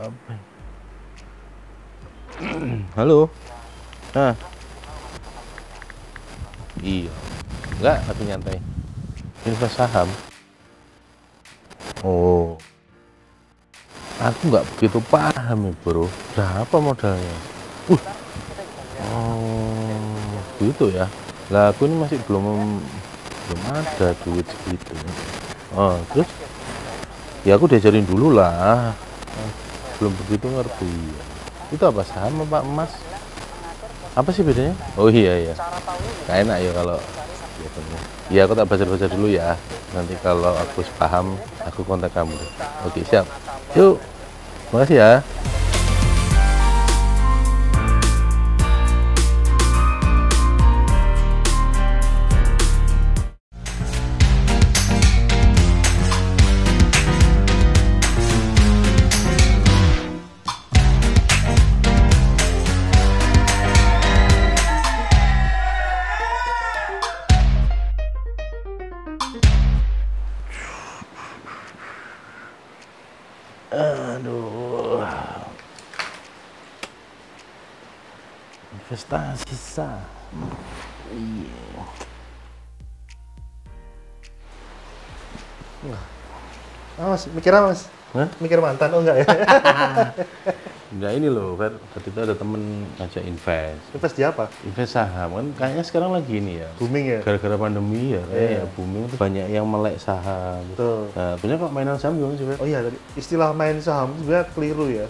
Apa? Halo. Nah. Iya. Enggak, aku nyantai. Invest saham. Oh. Aku nggak begitu paham nih, bro. Berapa modalnya? Oh, gitu ya. Lah aku ini masih belum ada duit segitu. Oh, terus ya aku diajarin dulu lah. Belum begitu ngerti. Itu apa, saham apa emas? Apa sih bedanya? Oh iya ya. Gak enak ya kalau ya aku tak baca-baca dulu ya. Nanti kalau aku paham, aku kontak kamu. Oke, siap. Yuk. Makasih ya. Aduh. Investasi saham. Iya. Mas, mikir apa mas? Hah? Mikir mantan, oh enggak ya? Nah ini loh, Fer. Waktu itu ada temen ngajak invest. Invest di apa? Invest saham kan kayaknya sekarang lagi ini ya. Booming ya? Gara-gara pandemi ya, kayak ya booming itu banyak yang melek saham. Betul. Nah, punya kok mainan saham gimana sih, Fer? Oh iya, tadi istilah main saham itu sebenarnya keliru ya.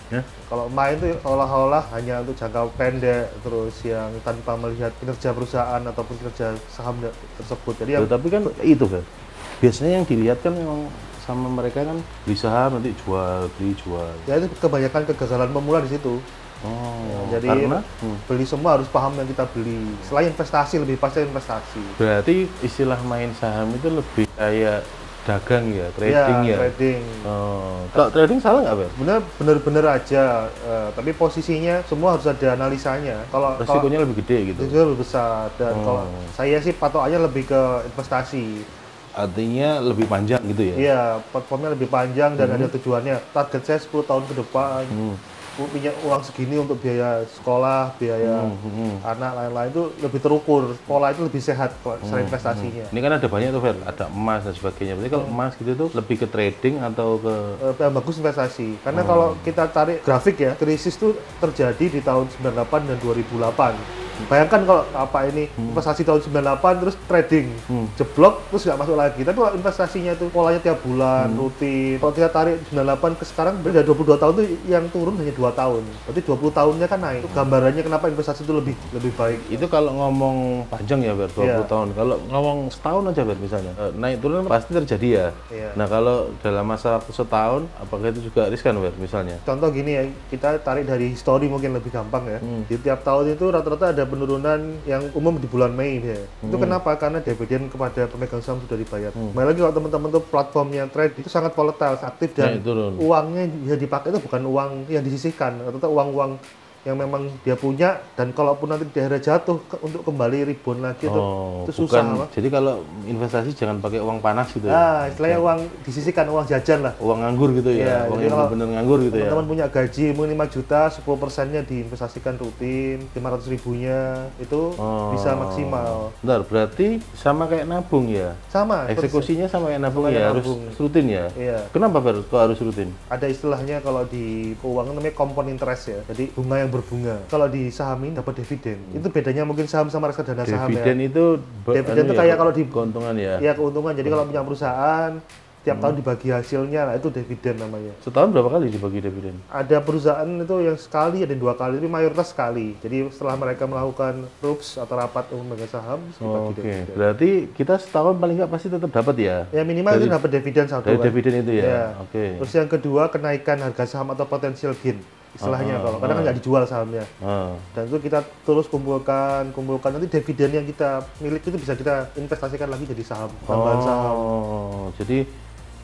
Kalau main itu seolah-olah hanya untuk jangka pendek, terus yang tanpa melihat kinerja perusahaan ataupun kinerja saham tersebut. Jadi yang Tapi kan itu, Fer. Biasanya yang dilihat kan memang sama mereka kan beli saham nanti jual, beli jual. ya itu kebanyakan kegagalan pemula di situ. Oh, Jadi karena beli semua harus paham yang kita beli. Selain investasi, lebih pasti investasi. berarti istilah main saham itu lebih kayak dagang ya, trading ya. Trading. Oh, kalau trading salah nggak, Fer? Bener-bener aja, tapi posisinya semua harus ada analisanya. Kalau Resikonya lebih gede gitu. itu lebih besar, dan kalau saya sih patokannya lebih ke investasi. Artinya lebih panjang gitu ya? Iya, platformnya lebih panjang dan ada tujuannya. Target saya 10 tahun ke depan. Punya uang segini untuk biaya sekolah, biaya anak, lain-lain itu lebih terukur. Pola itu lebih sehat secara investasinya. Ini kan ada banyak tuh, Fer. Ada emas dan sebagainya. Berarti kalau emas gitu tuh lebih ke trading atau ke... Yang bagus investasi. Karena kalau kita tarik grafik ya, krisis itu terjadi di tahun 98 dan 2008. Bayangkan kalau investasi tahun 98 terus trading, jeblok terus nggak masuk lagi. Tapi kalau investasinya itu polanya tiap bulan, rutin. Kalau kita tarik 98 ke sekarang, beda 22 tahun itu yang turun hanya 2 tahun. Berarti 20 tahunnya kan naik. Itu gambarannya kenapa investasi itu lebih baik. Itu kalau ngomong panjang ya, Fer, 20 tahun. Kalau ngomong setahun aja, Fer, misalnya. Naik turun pasti terjadi ya. Nah, kalau dalam masa waktu setahun, apakah itu juga riskan, Fer, misalnya? Contoh gini ya, kita tarik dari histori mungkin lebih gampang ya. Di tiap tahun itu rata-rata ada penurunan yang umum di bulan Mei ya. Itu kenapa? Karena dividen kepada pemegang saham sudah dibayar. Kembali lagi kalau teman-teman tuh platformnya trade itu sangat volatile, aktif, dan uangnya bisa dipakai itu bukan uang yang disisihkan, atau uang-uang yang memang dia punya, dan kalaupun nanti di daerah jatuh untuk kembali rebound lagi itu susah. Jadi kalau investasi jangan pakai uang panas gitu ya? Nah, istilahnya uang disisihkan, uang jajan lah. Uang nganggur gitu ya? Uang yang benar-benar nganggur gitu ya? Teman-teman punya gaji mungkin 5 juta, 10%-nya diinvestasikan rutin, 500 ribunya itu bisa maksimal. Bentar, berarti sama kayak nabung ya? Sama. Eksekusinya sama kayak nabung ya? Harus rutin ya? Iya. Kenapa, Fer, kok harus rutin? Ada istilahnya kalau di keuangan namanya compound interest ya. Jadi bunga yang berbunga. Kalau di saham ini dapat dividen. Itu bedanya mungkin saham sama reksadana saham ya. Dividen itu kayak kalau di keuntungan ya? Iya, keuntungan. Jadi kalau punya perusahaan tiap tahun dibagi hasilnya, nah itu dividen namanya. Setahun berapa kali dibagi dividen? Ada perusahaan itu yang sekali, ada 2 kali, tapi mayoritas sekali. Jadi setelah mereka melakukan RUPS atau rapat umum pemegang saham, dibagi dividen. Berarti kita setahun paling nggak pasti tetap dapat ya? Ya minimal itu dapat dividen satu. Dari dividen itu ya? Terus yang kedua, kenaikan harga saham atau potential gain. Istilahnya kalau kadang kan nggak dijual sahamnya, dan itu kita terus kumpulkan nanti dividen yang kita miliki itu bisa kita investasikan lagi jadi saham, tambahan saham. Jadi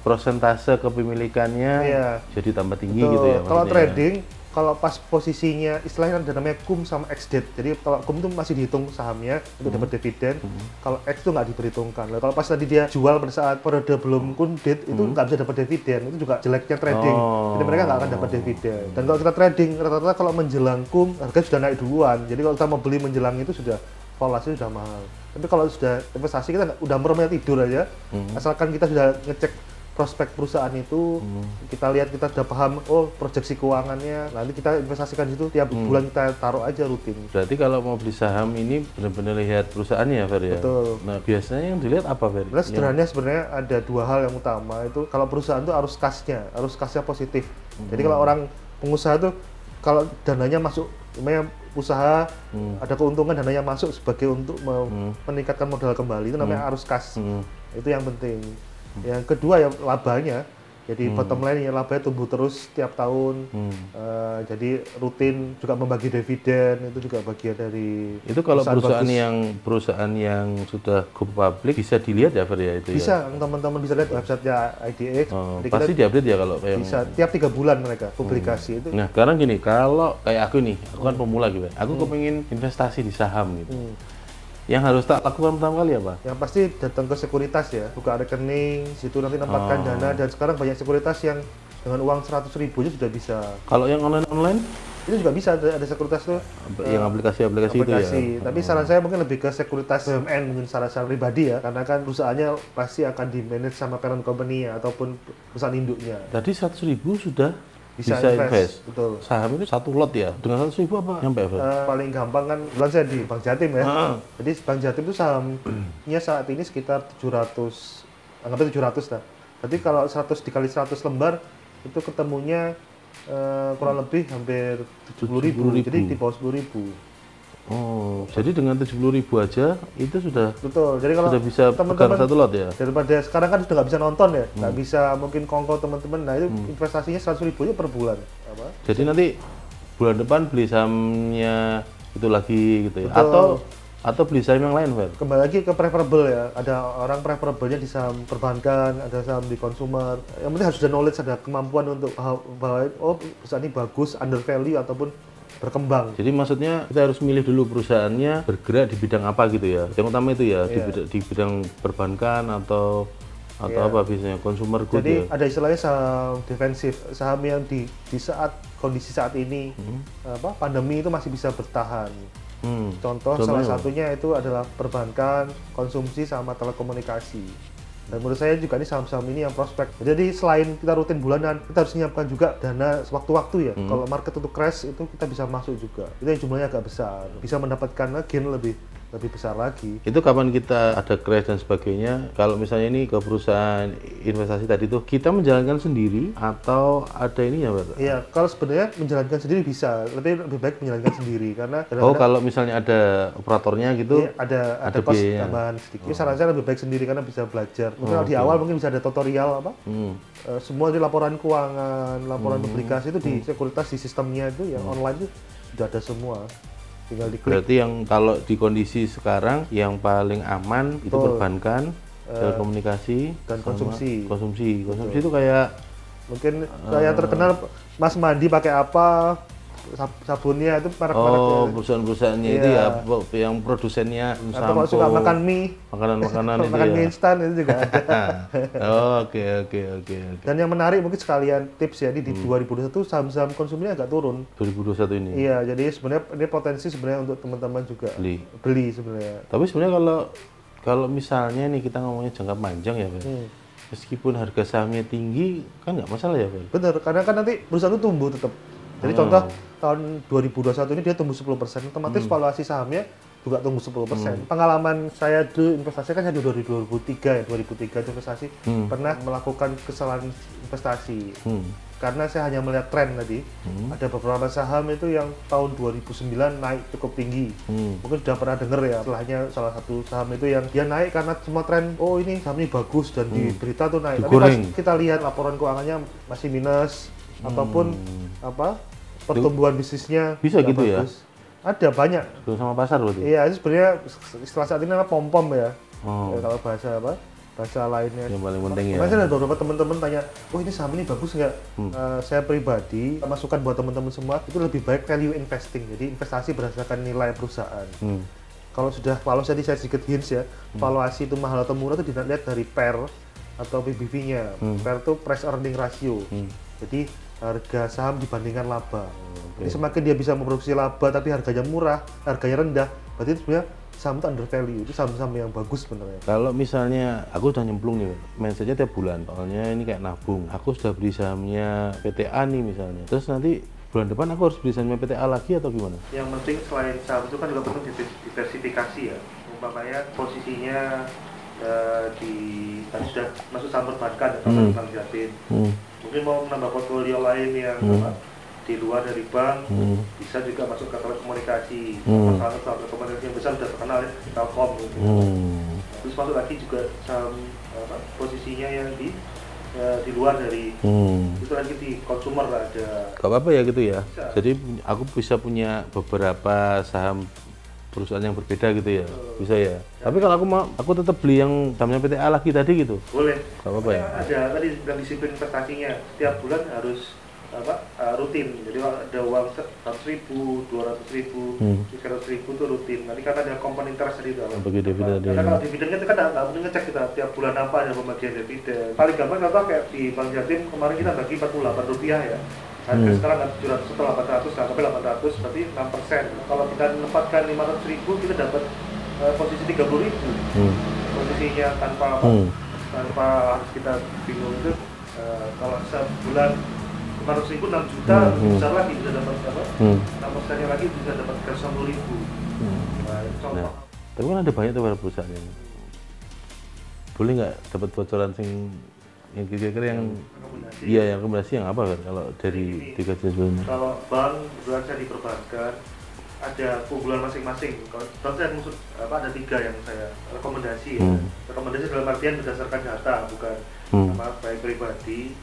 prosentase kepemilikannya jadi tambah tinggi gitu ya? Kalau trading kalau pas posisinya istilahnya ada namanya cum sama ex date. Jadi kalau cum itu masih dihitung sahamnya untuk dapat dividen. Kalau ex itu nggak diperhitungkan. Nah, kalau pas tadi dia jual pada saat periode belum cum date itu nggak bisa dapat dividen. Itu juga jeleknya trading. Jadi mereka nggak akan dapat dividen. Dan kalau kita trading rata-rata kalau menjelang cum harga sudah naik duluan. Jadi kalau kita mau beli menjelang itu sudah valuasi sudah mahal. Tapi kalau sudah investasi kita udah meremnya tidur aja. Asalkan kita sudah ngecek prospek perusahaan itu, kita lihat, kita sudah paham, oh proyeksi keuangannya, nanti kita investasikan di situ, tiap bulan kita taruh aja rutin. Berarti kalau mau beli saham ini benar-benar lihat perusahaannya ya, Fer ya? Betul. Nah, biasanya yang dilihat apa, Fer? Nah, sederhananya sebenarnya ada dua hal yang utama, itu kalau perusahaan itu arus kasnya positif. Jadi kalau orang pengusaha itu, kalau dananya masuk, namanya usaha, ada keuntungan dananya masuk sebagai untuk meningkatkan modal kembali, itu namanya arus kas. Itu yang penting. Yang kedua ya labanya, jadi bottom line ya labanya tumbuh terus tiap tahun, jadi rutin juga membagi dividen, itu juga bagian dari itu kalau perusahaan yang sudah go public bisa dilihat ya, Fer ya, itu bisa, ya? Teman-teman bisa lihat websitenya IDX. Pasti diupdate ya kalau kayak bisa tiap 3 bulan mereka publikasi itu. Nah sekarang gini, kalau kayak aku nih, aku kan pemula gitu, aku kepengin investasi di saham gitu. Yang harus tak lakukan pertama kali apa? Yang pasti datang ke sekuritas ya, buka rekening, situ nanti tempatkan dana, dan sekarang banyak sekuritas yang dengan uang 100.000 aja sudah bisa. Kalau yang online? Itu juga bisa, ada sekuritas tuh. Yang aplikasi-aplikasi itu ya? Tapi saran saya mungkin lebih ke sekuritas BUMN, mungkin secara pribadi ya, karena kan perusahaannya pasti akan di-manage sama parent company ya, ataupun perusahaan induknya. Tadi 100.000 sudah bisa invest. Betul. Saham itu satu lot ya. Dengan 100.000 apa nyampe? Paling gampang kan, bulan saya di Bank Jatim ya. Jadi Bank Jatim itu sahamnya saat ini sekitar 700, anggapnya 700 lah. Berarti kalau 100 dikali 100 lembar itu ketemunya kurang lebih hampir 70.000. Jadi di bawah 10.000. Oh, jadi dengan 70.000 aja itu sudah. Betul. Jadi kalau sudah bisa pegang satu lot ya. Daripada sekarang kan sudah nggak bisa nonton ya, nggak bisa mungkin kongko teman-teman. Nah itu investasinya 100.000 aja per bulan. Jadi nanti bulan depan beli sahamnya itu lagi gitu ya. Atau beli saham yang lain, Fer? Kembali lagi ke preferable ya. Ada orang preferable-nya di saham perbankan, ada saham di consumer. Yang penting harus ada knowledge, ada kemampuan untuk bahwa oh perusahaan ini bagus, under value ataupun berkembang. Jadi maksudnya kita harus milih dulu perusahaannya bergerak di bidang apa gitu ya. Yang utama itu ya, di bidang perbankan atau apa biasanya consumer good. Jadi ya. ada istilahnya saham defensif, saham yang di saat kondisi saat ini pandemi itu masih bisa bertahan. Contoh salah satunya itu adalah perbankan, konsumsi sama telekomunikasi. Dan menurut saya juga ini saham-saham ini yang prospek. Jadi selain kita rutin bulanan, kita harus menyiapkan juga dana sewaktu-waktu ya. Kalau market itu crash itu kita bisa masuk juga. Itu yang jumlahnya agak besar. Bisa mendapatkan gain lebih besar lagi. Itu kapan kita ada crash dan sebagainya, kalau misalnya ini ke perusahaan investasi tadi tuh, kita menjalankan sendiri atau ada ini ya, Pak? Iya, kalau sebenarnya menjalankan sendiri bisa, lebih baik menjalankan sendiri karena kalau misalnya ada operatornya gitu, iya, ada cost tambahan sedikit. Saran saya lebih baik sendiri karena bisa belajar. Mungkin di awal mungkin bisa ada tutorial apa? Semua di laporan keuangan, laporan publikasi itu di sekuritas, di sistemnya itu yang online itu sudah ada semua. Tinggal diklik. Berarti yang kalau di kondisi sekarang yang paling aman itu perbankan, telekomunikasi, dan konsumsi. Konsumsi itu kayak mungkin kayak terkenal Mas Mandi pakai apa, sabunnya itu merek-mereknya. Perusahaan-perusahaannya itu ya, yang produsennya atau kalau suka makan mie, makanan itu makan mie instan itu juga ada. Oke. Dan yang menarik mungkin sekalian tips ya, di 2021 saham-saham konsumsinya agak turun. 2021 ini. Iya, jadi sebenarnya ini potensi sebenarnya untuk teman-teman juga beli sebenarnya. Tapi sebenarnya kalau misalnya nih kita ngomongnya jangka panjang ya, Pak. Meskipun harga sahamnya tinggi kan nggak masalah ya, Pak. Benar, karena kan nanti perusahaan itu tumbuh tetap. Jadi contoh tahun 2021 ini dia tumbuh 10%, otomatis valuasi sahamnya juga tumbuh 10%. Pengalaman saya dulu investasi kan saya di 2003 itu investasi, pernah melakukan kesalahan investasi. Karena saya hanya melihat tren tadi, ada beberapa saham itu yang tahun 2009 naik cukup tinggi. Mungkin sudah pernah dengar ya, setelahnya salah satu saham itu yang dia naik karena semua tren, oh ini saham ini bagus dan di berita tuh naik. Tapi pas kita lihat laporan keuangannya masih minus, ataupun pertumbuhan bisnisnya bisa gitu bagus. Ya? Ada banyak. Sama pasar berarti? Iya, itu sebenarnya istilah saat ini namanya pom-pom ya. Kalau bahasa baca lainnya. Yang paling penting ya. Masih ada beberapa teman-teman tanya, oh ini saham ini bagus nggak? Saya pribadi masukan buat teman-teman semua itu lebih baik value investing, jadi investasi berdasarkan nilai perusahaan. Kalau sudah valuasi tadi saya sedikit hints ya, valuasi itu mahal atau murah itu dilihat dari PER atau PBV-nya. PER itu price earning ratio. Jadi harga saham dibandingkan laba. Jadi semakin dia bisa memproduksi laba tapi harganya murah, harganya rendah, berarti itu sebenarnya saham itu under value, itu saham-saham yang bagus sebenarnya. Kalau misalnya aku udah nyemplung nih, mindsetnya tiap bulan, soalnya ini kayak nabung. Aku sudah beli sahamnya PTA nih misalnya, terus nanti bulan depan aku harus beli sahamnya PTA lagi atau gimana? Yang penting selain saham itu kan juga perlu diversifikasi ya. Umpamanya posisinya tadi sudah masuk saham perbankan atau bank jatin. Mungkin mau menambah portfolio lain yang di luar dari bank, bisa juga masuk ke telekomunikasi. Salah satu telekomunikasi yang besar sudah terkenal ya, Telkom gitu. Terus masuk lagi juga saham posisinya yang di luar dari itu lagi di consumer ada. Gak apa-apa ya gitu ya. Bisa. Jadi aku bisa punya beberapa saham perusahaan yang berbeda gitu ya, bisa ya. Tapi kalau aku tetap beli yang sahamnya PTA lagi tadi gitu. Boleh. Gak apa-apa ya. Ada tadi bilang disiplin investasinya, setiap bulan harus rutin. Jadi ada uang 100.000, 200.000, 300.000 itu rutin. Nanti kan ada komponen interest di dalam. Bagi dividen tadi. Karena kalau dividennya itu kan nggak perlu ngecek kita tiap bulan apa ada pembagian dividen. Paling gampang contoh kayak di Bank Jatim kemarin kita bagi Rp48 ya. Harga sekarang 700 atau 800, sampai 800 berarti 6%. Kalau kita menempatkan 500.000 kita dapat posisi 30.000. Posisinya tanpa harus kita bingung itu kalau sebulan 500.000 6 juta lebih besar lagi bisa dapat apa? 6%-nya lagi bisa dapat 110.000. Nah, contoh. Nah, tapi kan ada banyak tuh perusahaan yang boleh nggak dapat bocoran yang kira-kira yang iya yang rekomendasi yang apa kan kalau dari tiga jenis sebelumnya? Kalau bank kebetulan saya di perbankan ada keunggulan masing-masing. Kalau saya maksud ada 3 yang saya rekomendasi ya. Rekomendasi dalam artian berdasarkan data bukan baik pribadi.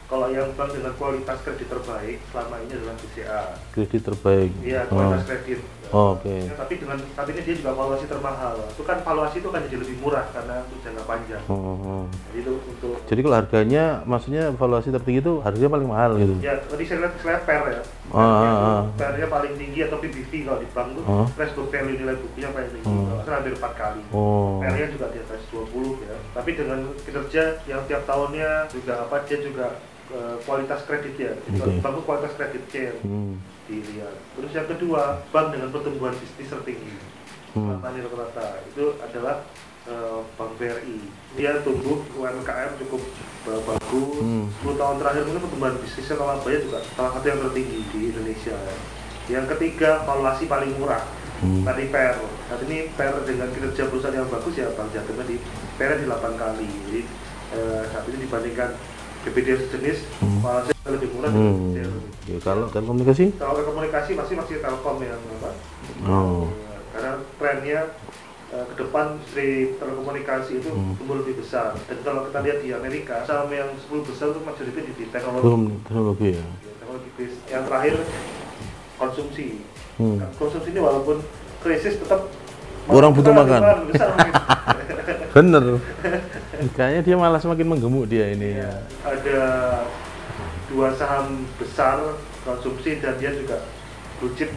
Kalau yang bank dengan kualitas kredit terbaik selama ini adalah BCA. Kredit terbaik. Iya, kualitas kredit. Oke. Ya, tapi ini dia juga valuasi termahal. Itu kan valuasi itu kan jadi lebih murah karena untuk jangka panjang. Jadi itu untuk. Jadi kalau harganya, maksudnya valuasi tertinggi itu harganya paling mahal gitu. Ya, tadi saya lihat PER ya. PER-nya paling tinggi atau PBV kalau di bank itu price book value nilai bukunya paling tinggi. Kalau hampir 4 kali. PER-nya juga di atas 20 ya. Tapi dengan kinerja yang tiap tahunnya juga dia juga kualitas kredit ya, bank kualitas kreditnya yang dilihat. Terus yang kedua, bank dengan pertumbuhan bisnis tertinggi, rata-rata itu adalah Bank BRI. Dia tumbuh UMKM cukup bagus. 10 tahun terakhir mungkin pertumbuhan bisnisnya kalau labanya juga salah satu yang tertinggi di Indonesia. Yang ketiga, valuasi paling murah. Tadi PER. Saat ini PER dengan kinerja perusahaan yang bagus ya Bank Jatim di PER di 8 kali. Jadi saat ini dibandingkan BPD sejenis, malah lebih murah. Ya, kalau telekomunikasi? Kalau telekomunikasi masih Telkom yang apa? Karena trennya ke depan industri telekomunikasi itu tumbuh lebih besar. Dan kalau kita lihat di Amerika, saham yang 10 besar itu majority di teknologi. Teknologi ya. Teknologi base. Yang terakhir konsumsi. Konsumsi ini walaupun krisis tetap orang butuh makan. Besar, bener. Kayaknya dia malah semakin menggemuk dia ini. Ya, ada 2 saham besar konsumsi dan dia juga blue chip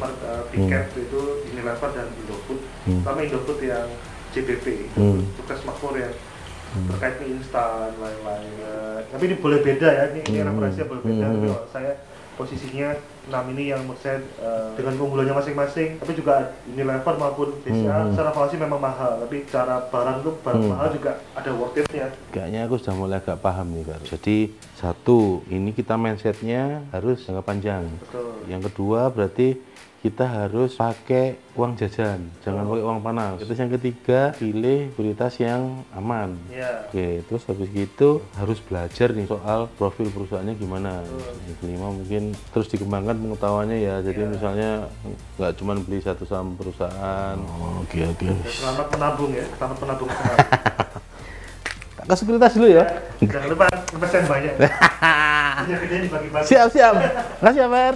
big cap itu Unilever dan Indofood. Sama Indofood yang JBP, sukses makmur yang terkait mie instan lain-lain. Tapi ini boleh beda ya, ini referensinya boleh beda. Tapi kalau saya posisinya 6 ini yang menurut saya dengan keunggulannya masing-masing, tapi juga Unilever maupun BCA secara valuasi memang mahal, tapi secara barang itu barang mahal juga ada worth it-nya. Kayaknya aku sudah mulai agak paham nih Kak. Jadi satu, ini kita mindsetnya harus jangka panjang. Betul. Yang kedua berarti kita harus pakai uang jajan, jangan pakai uang panas. Terus yang ketiga, pilih prioritas yang aman. Oke, terus habis itu harus belajar nih soal profil perusahaannya gimana. Yang kelima mungkin terus dikembangkan pengetahuannya ya. Jadi misalnya nggak cuma beli satu saham perusahaan. Oke. Selamat menabung ya, selamat menabung. Ke sekuritas dulu ya. Jangan lupa investasi banyak. Siap. Makasih ya, Fer.